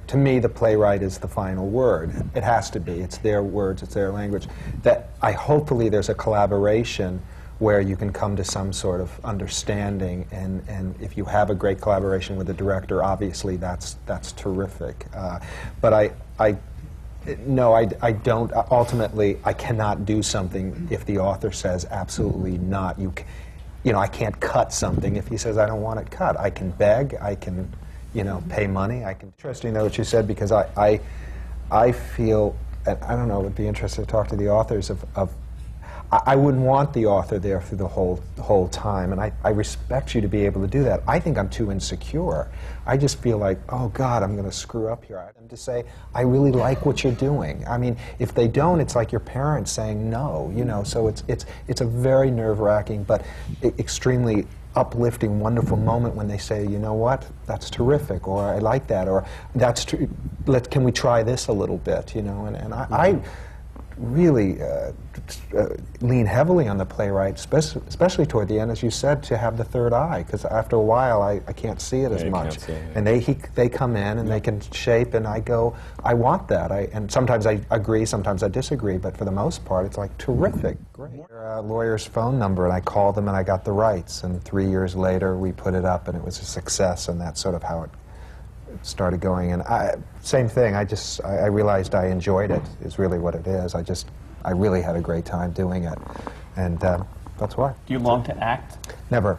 to me, the playwright is the final word. It has to be. It's their words, it's their language. That hopefully there's a collaboration where you can come to some sort of understanding, and if you have a great collaboration with the director, obviously that's terrific. But no, I don't. Ultimately, I cannot do something if the author says absolutely not. You know, I can't cut something if he says I don't want it cut. I can beg. I can, you know, pay money. I can. Interesting though what you said, because I feel, and I don't know, would be interested to talk to the authors of. I wouldn't want the author there through the whole time, and I respect you to be able to do that. I think I'm too insecure. I just feel like, oh God, I'm going to screw up here. I want them to say, I really like what you're doing. I mean, if they don't, it's like your parents saying no, you know. So it's a very nerve-wracking but extremely uplifting, wonderful moment when they say, you know what, that's terrific, or I like that, or that's true. Can we try this a little bit, you know? And I really lean heavily on the playwright, especially toward the end, as you said, to have the third eye, because after a while I can't see it as much. And they come in and they can shape, and I go, I want that. And sometimes I agree, sometimes I disagree, but for the most part it's like terrific, great. A lawyer's phone number, and I called them and I got the rights, and 3 years later we put it up and it was a success, and that's sort of how it started going. And same thing, I realized I enjoyed it, is really what it is. I really had a great time doing it, and that's why. Do you long to act? Never.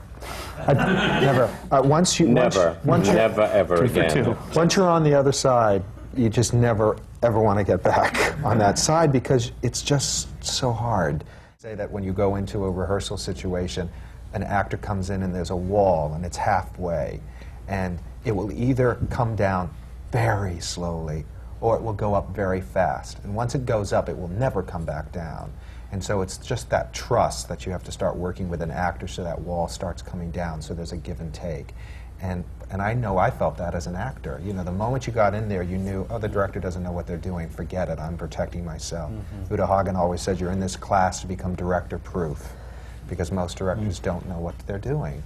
Never. Never ever again. Once you're on the other side, you just never ever want to get back on that side, because it's just so hard. Say that when you go into a rehearsal situation, an actor comes in and there's a wall and it's halfway, and it will either come down very slowly or it will go up very fast. And once it goes up, it will never come back down. And so it's just that trust that you have to start working with an actor so that wall starts coming down, so there's a give and take. And I know I felt that as an actor. You know, the moment you got in there, you knew, oh, the director doesn't know what they're doing, forget it, I'm protecting myself. Uta Hagen always said, you're in this class to become director-proof, because most directors don't know what they're doing.